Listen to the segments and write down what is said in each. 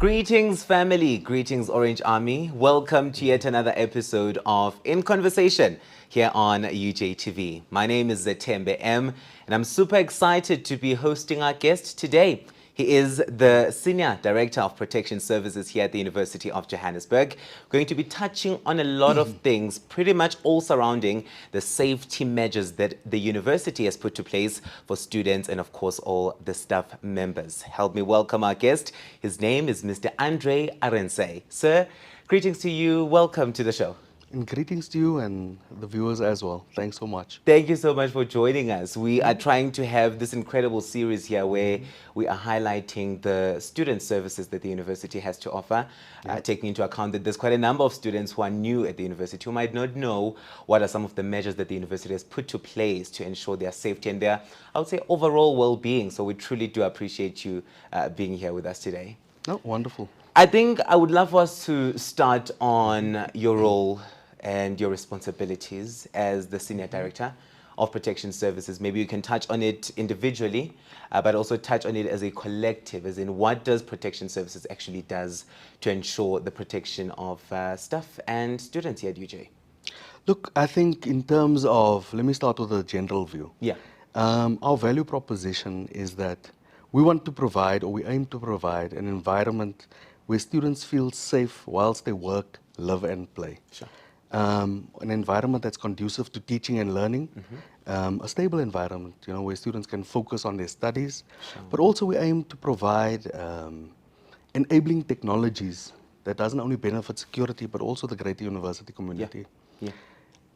Greetings, family. Greetings, Orange Army. Welcome to yet another episode of In Conversation here on UJTV. My name is Zethembe M, and I'm super excited to be hosting our guest today. He is the Senior Director of Protection Services here at the University of Johannesburg. Going to be touching on a lot of things, pretty much all surrounding the safety measures that the university has put to place for students and, of course, all the staff members. Help me welcome our guest. His name is Mr. Andre Arendse. Sir, greetings to you. Welcome to the show. And greetings to you and the viewers as well. Thanks so much. Thank you so much for joining us. We are trying to have this incredible series here where we are highlighting the student services that the university has to offer, taking into account that there's quite a number of students who are new at the university who might not know what are some of the measures that the university has put to place to ensure their safety and their, I would say, overall well-being. So we truly do appreciate you being here with us today. Oh, wonderful. I think I would love for us to start on your role and your responsibilities as the Senior Director of Protection Services. Maybe you can touch on it individually, but also touch on it as a collective, as in what does Protection Services actually does to ensure the protection of staff and students here at UJ? Look, I think in terms of, let me start with a general view. Yeah. Our value proposition is that we want to provide, or we aim to provide, an environment where students feel safe whilst they work, live and play. Sure. An environment that's conducive to teaching and learning, a stable environment, where students can focus on their studies, but also we aim to provide enabling technologies that doesn't only benefit security, but also the greater university community. Yeah.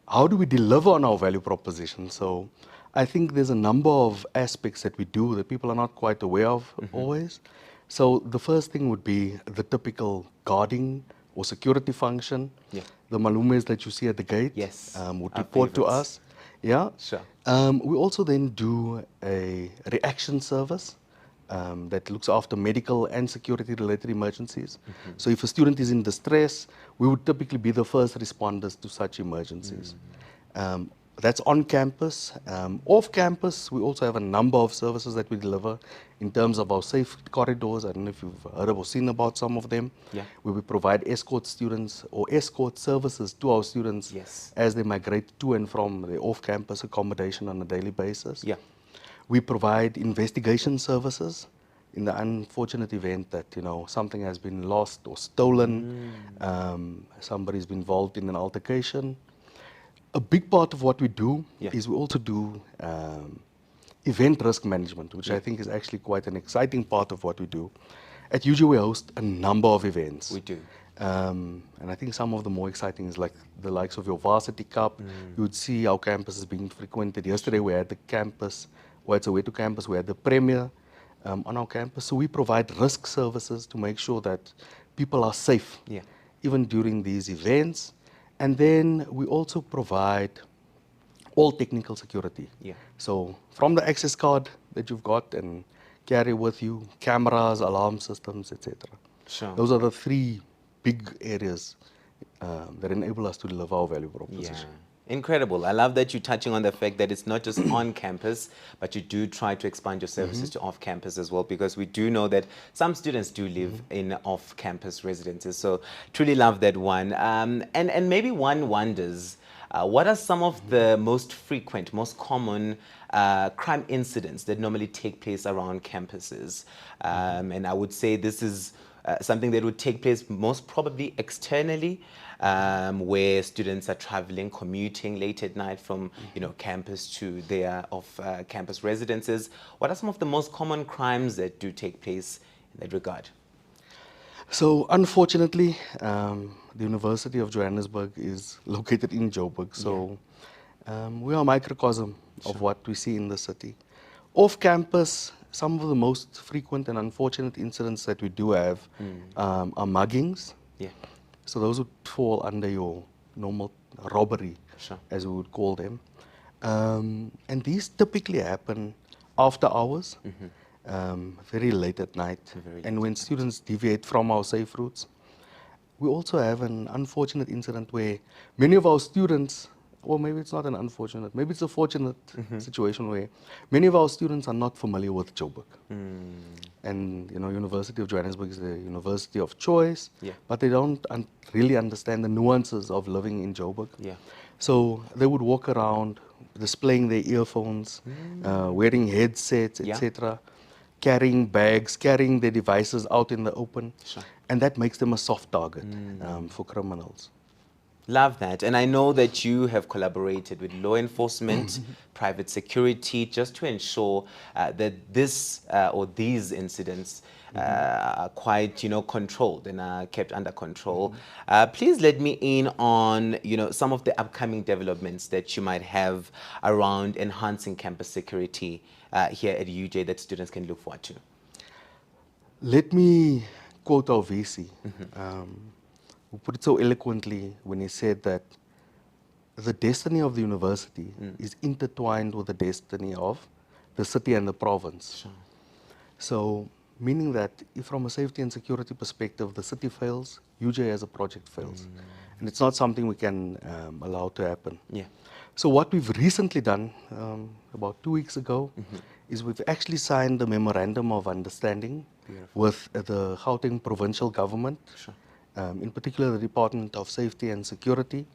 How do we deliver on our value proposition? So I think there's a number of aspects that we do that people are not quite aware of always. So the first thing would be the typical guarding or security function. Yeah. The malumes that you see at the gate Yes. would Our report to favorites. us. Yeah. Sure. We also then do a reaction service that looks after medical and security related emergencies. So if a student is in distress, we would typically be the first responders to such emergencies. That's on campus. Off campus, we also have a number of services that we deliver in terms of our safe corridors. I don't know if you've heard or seen about some of them. Yeah. Where we provide escort students or escort services to our students Yes. as they migrate to and from the off-campus accommodation on a daily basis. Yeah. We provide investigation services in the unfortunate event that something has been lost or stolen, somebody's been involved in an altercation. A big part of what we do is we also do event risk management, which I think is actually quite an exciting part of what we do. At UJ, we host a number of events. We do. And I think some of the more exciting is like the likes of your Varsity Cup. You would see our campuses being frequented. Yesterday we had the campus, well, it's a way to campus, we had the premiere on our campus. So we provide risk services to make sure that people are safe, even during these events. And then we also provide all technical security. Yeah. So from the access card that you've got and carry with you, cameras, alarm systems, etc. Sure. Those are the three big areas that enable us to deliver our value proposition. Incredible. I love that you're touching on the fact that it's not just on campus, but you do try to expand your services to off campus as well, because we do know that some students do live in off campus residences. So truly love that one. And maybe one wonders, what are some of the most frequent, most common crime incidents that normally take place around campuses? And I would say this is something that would take place most probably externally, where students are traveling, commuting late at night from campus to their off-campus residences. What are some of the most common crimes that do take place in that regard? So unfortunately, the University of Johannesburg is located in Joburg. So we are a microcosm of what we see in the city. Off campus, some of the most frequent and unfortunate incidents that we do have are muggings. Yeah. So those would fall under your normal robbery, as we would call them. And these typically happen after hours, very late at night. And when students deviate from our safe routes. We also have an unfortunate incident where many of our students or maybe it's not an unfortunate, maybe it's a fortunate situation where many of our students are not familiar with Joburg. And, you know, University of Johannesburg is the university of choice, Yeah. but they don't really understand the nuances of living in Joburg. Yeah. So they would walk around displaying their earphones, wearing headsets, Yeah. etc., carrying bags, carrying their devices out in the open. Sure. And that makes them a soft target for criminals. Love that. And I know that you have collaborated with law enforcement, private security, just to ensure that this or these incidents are quite, controlled and are kept under control. Please let me in on, some of the upcoming developments that you might have around enhancing campus security here at UJ that students can look forward to. Let me quote our VC, who put it so eloquently when he said that the destiny of the university is intertwined with the destiny of the city and the province. Sure. So, meaning that if from a safety and security perspective the city fails, UJ as a project fails. And it's not something we can allow to happen. Yeah. So what we've recently done, about 2 weeks ago, is we've actually signed a memorandum of understanding with the Gauteng provincial government, Sure. in particular the Department of Safety and Security.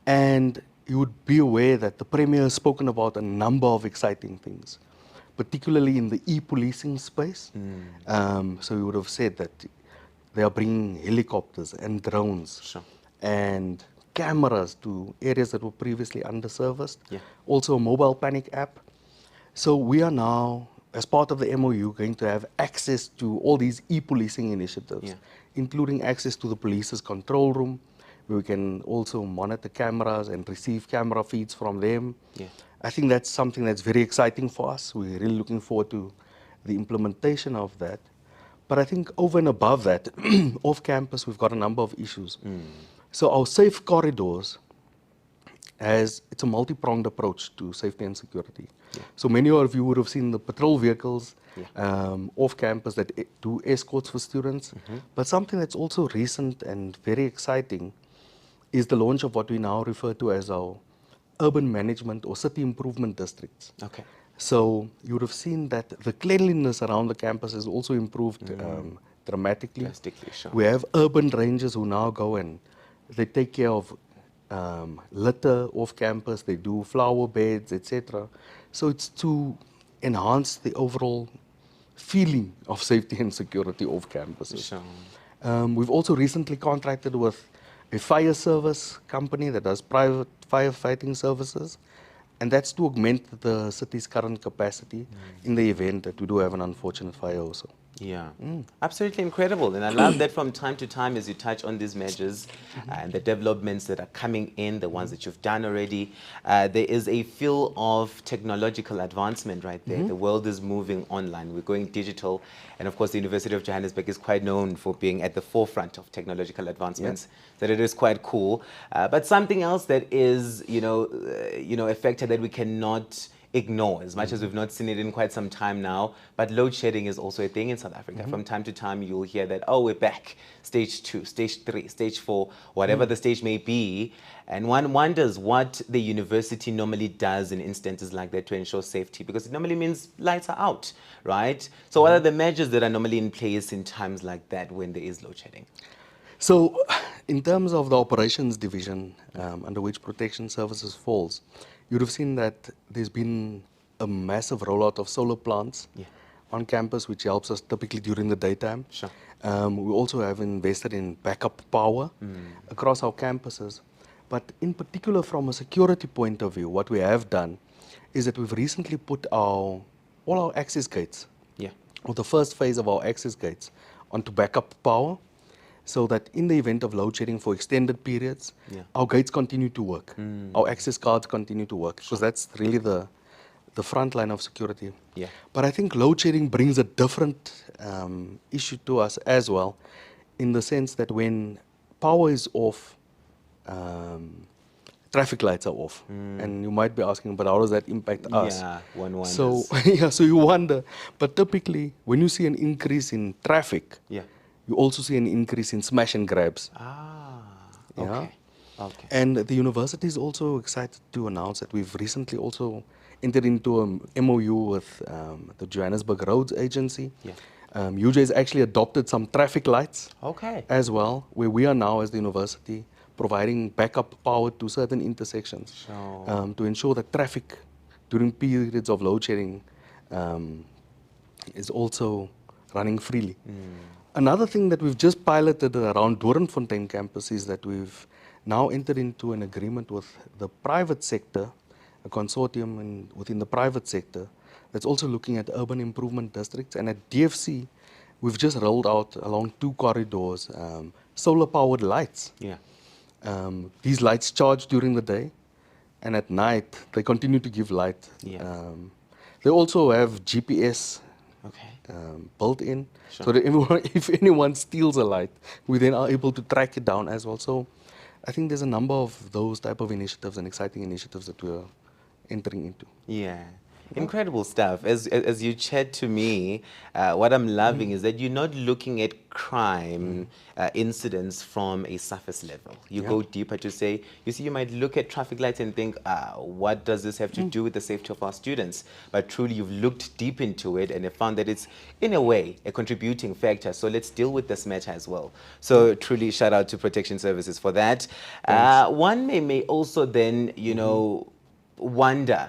And you would be aware that the Premier has spoken about a number of exciting things, particularly in the e-policing space. So you would have said that they are bringing helicopters and drones Sure. and cameras to areas that were previously underserviced. Yeah. Also a mobile panic app. So we are now, as part of the MOU, going to have access to all these e-policing initiatives, Yeah. including access to the police's control room, where we can also monitor cameras and receive camera feeds from them. Yeah. I think that's something that's very exciting for us. We're really looking forward to the implementation of that. But I think over and above that, off campus, we've got a number of issues. So our safe corridors, it's a multi-pronged approach to safety and security. Yeah. So many of you would have seen the patrol vehicles Yeah. off campus that do escorts for students. But something that's also recent and very exciting is the launch of what we now refer to as our urban management or city improvement districts. Okay. So you would have seen that the cleanliness around the campus has also improved dramatically. Drastically, sure. We have urban rangers who now go and they take care of litter off campus, they do flower beds, etc. So it's to enhance the overall feeling of safety and security off campuses. Sure. We've also recently contracted with a fire service company that does private firefighting services, and that's to augment the city's current capacity in the event that we do have an unfortunate fire also. Yeah, absolutely incredible. And I love that from time to time as you touch on these measures and the developments that are coming in, the ones that you've done already, there is a feel of technological advancement right there. The world is moving online. We're going digital. And of course, the University of Johannesburg is quite known for being at the forefront of technological advancements. That it is quite cool. But something else that is, a factor that we cannot ignore, as much as we've not seen it in quite some time now, but load shedding is also a thing in South Africa. From time to time, you'll hear that, oh, we're back, stage 2, stage 3, stage 4, whatever the stage may be. And one wonders what the university normally does in instances like that to ensure safety, because it normally means lights are out, right? So what are the measures that are normally in place in times like that when there is load shedding? So, in terms of the operations division under which protection services falls, you'd have seen that there's been a massive rollout of solar plants on campus, which helps us typically during the daytime. Sure. We also have invested in backup power across our campuses. But in particular, from a security point of view, what we have done is that we've recently put all our access gates, or the first phase of our access gates, onto backup power, so that in the event of load shedding for extended periods, our gates continue to work, our access cards continue to work, because that's really the front line of security. But I think load shedding brings a different issue to us as well, in the sense that when power is off, traffic lights are off. And you might be asking, but how does that impact us? Yeah, one wonders. So, so you wonder. But typically, when you see an increase in traffic, you also see an increase in smash and grabs. Okay. Okay. And the university is also excited to announce that we've recently also entered into a MOU with the Johannesburg Roads Agency. Yeah. UJ has actually adopted some traffic lights Okay. as well, where we are now as the university providing backup power to certain intersections Sure. to ensure that traffic during periods of load shedding um, is also running freely. Another thing that we've just piloted around Doornfontein campus is that we've now entered into an agreement with the private sector, a consortium within the private sector that's also looking at urban improvement districts. And at DFC, we've just rolled out along 2 corridors solar-powered lights. Yeah. These lights charge during the day, and at night they continue to give light. Yeah. They also have GPS Okay. built in, Sure. so that if anyone steals a light, we then are able to track it down as well. So I think there's a number of those type of initiatives and exciting initiatives that we're entering into. Yeah. Incredible stuff. As you chat to me, what I'm loving is that you're not looking at crime incidents from a surface level. You Yeah. go deeper to say, you see, you might look at traffic lights and think, what does this have to do with the safety of our students? But truly, you've looked deep into it and have found that it's, in a way, a contributing factor. So let's deal with this matter as well. So truly, shout out to Protection Services for that. One may also then, you know, wonder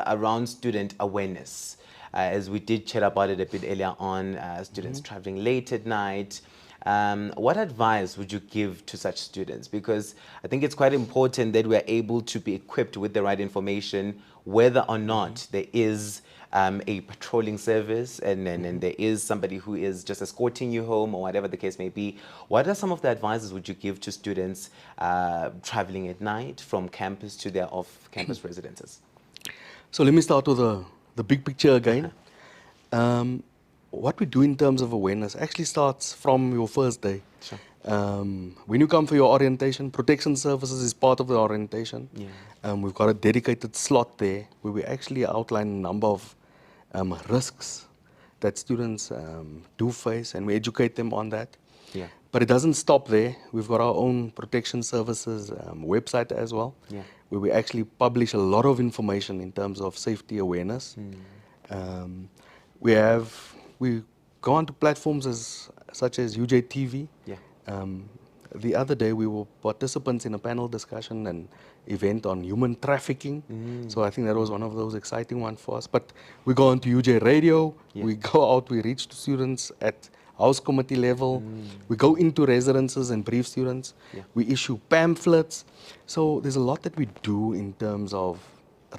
around student awareness. As we did chat about it a bit earlier on, students traveling late at night. What advice would you give to such students? Because I think it's quite important that we're able to be equipped with the right information, whether or not there is a patrolling service and there is somebody who is just escorting you home or whatever the case may be. What are some of the advices would you give to students traveling at night from campus to their off-campus residences? So let me start with the big picture again. What we do in terms of awareness actually starts from your first day. Sure. When you come for your orientation, Protection Services is part of the orientation. Yeah. We've got a dedicated slot there where we actually outline a number of risks that students do face, and we educate them on that. Yeah. But it doesn't stop there. We've got our own Protection Services website as well, Yeah. where we actually publish a lot of information in terms of safety awareness. We go onto platforms such as UJTV. Yeah. The other day we were participants in a panel discussion and event on human trafficking. So I think that was one of those exciting ones for us. But we go on to UJ Radio, Yeah. we go out, we reach to students at house committee level, we go into residences and brief students, Yeah. we issue pamphlets. So there's a lot that we do in terms of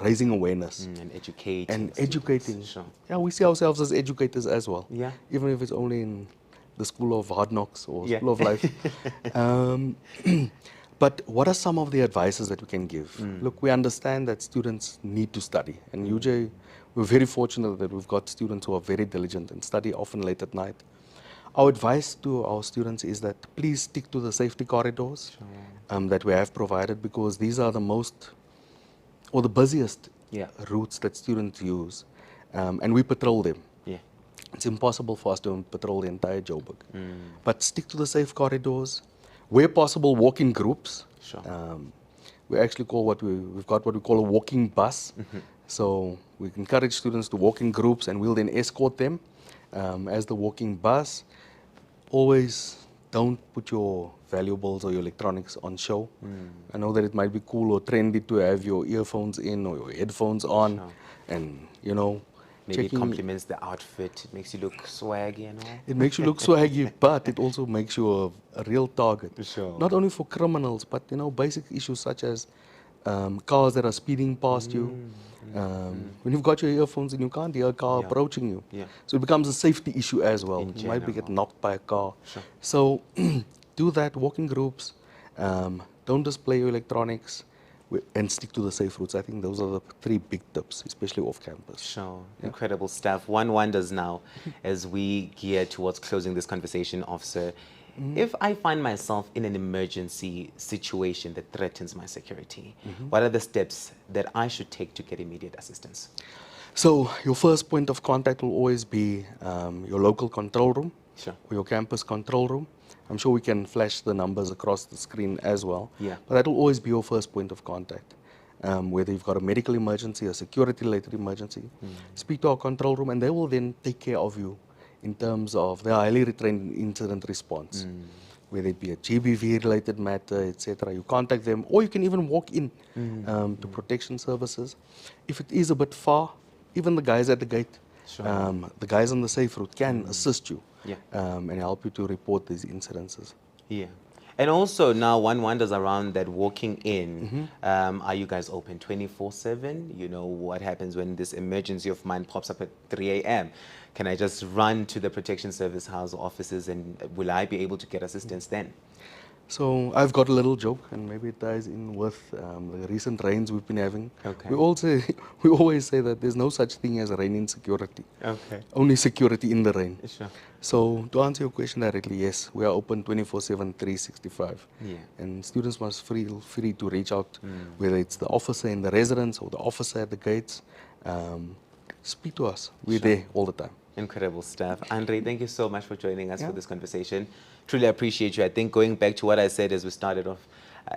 raising awareness And educating. and students. educating. Sure. Yeah, we see ourselves as educators as well. Yeah. Even if it's only in the School of Hard Knocks or Yeah. School of Life. But what are some of the advices that we can give? Look, we understand that students need to study. And UJ, we're very fortunate that we've got students who are very diligent and study often late at night. Our advice to our students is that please stick to the safety corridors that we have provided, because these are the most or the busiest Yeah. routes that students use, and we patrol them. Yeah. It's impossible for us to patrol the entire Joburg. But stick to the safe corridors. Where possible, walk in groups. Sure. We actually call we've got what we call a walking bus. So we encourage students to walk in groups, and we'll then escort them as the walking bus. Always don't put your valuables or your electronics on show. I know that it might be cool or trendy to have your earphones in or your headphones on, Sure. and you know, Maybe it checking. complements the outfit. It makes you look swaggy and all. It makes you look swaggy, but it also makes you a real target. Sure. Not only for criminals, but you know, basic issues such as cars that are speeding past you. When you've got your earphones in, you can't hear a car Yeah. approaching you. Yeah. So it becomes a safety issue as well. In You might be get general. knocked by a car. Sure. So do that, walk in groups. Don't display your electronics, and stick to the safe routes. I think those are the 3 big tips, especially off campus. Sure. Incredible stuff. One wonders now, as we gear towards closing this conversation, officer, if I find myself in an emergency situation that threatens my security, what are the steps that I should take to get immediate assistance? So your first point of contact will always be your local control room, Sure. or your campus control room. I'm sure we can flash the numbers across the screen as well. Yeah. But that will always be your first point of contact. Whether you've got a medical emergency, a security-related emergency, speak to our control room, and they will then take care of you in terms of their highly retrained incident response. Whether it be a GBV-related matter, etc. You contact them, or you can even walk in to protection services. If it is a bit far, even the guys at the gate, Sure. the guys on the safe route can assist you Yeah. and help you to report these incidences. Yeah. And also now one wonders around that walking in, are you guys open 24/7? You know, what happens when this emergency of mine pops up at 3 a.m.? Can I just run to the protection service house offices and will I be able to get assistance then? So I've got a little joke, and maybe it ties in with the recent rains we've been having. Okay. We always say that there's no such thing as rain insecurity. Okay. Only security in the rain. Sure. So to answer your question directly, yes, we are open 24/7, 365. Yeah. And students must feel free to reach out, whether it's the officer in the residence or the officer at the gates. Speak to us. We're there all the time. Incredible stuff. Andre, thank you so much for joining us for this conversation. Truly appreciate you. I think going back to what I said as we started off,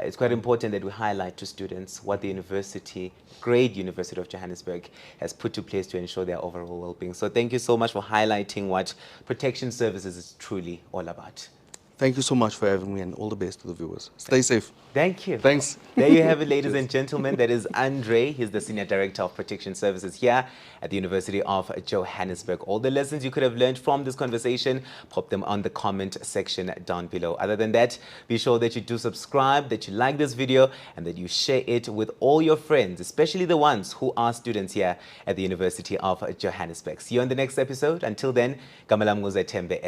it's quite important that we highlight to students what the great University of Johannesburg has put to place to ensure their overall well-being. So thank you so much for highlighting what protection services is truly all about. Thank you so much for having me, and all the best to the viewers. Stay safe. Thank you. Thanks. There you have it, ladies and gentlemen. That is Andre. He's the Senior Director of Protection Services here at the University of Johannesburg. All the lessons you could have learned from this conversation, pop them on the comment section down below. Other than that, be sure that you do subscribe, that you like this video, and that you share it with all your friends, especially the ones who are students here at the University of Johannesburg. See you on the next episode. Until then, Kamalam Zethembe,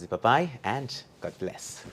Bye-bye, and God bless.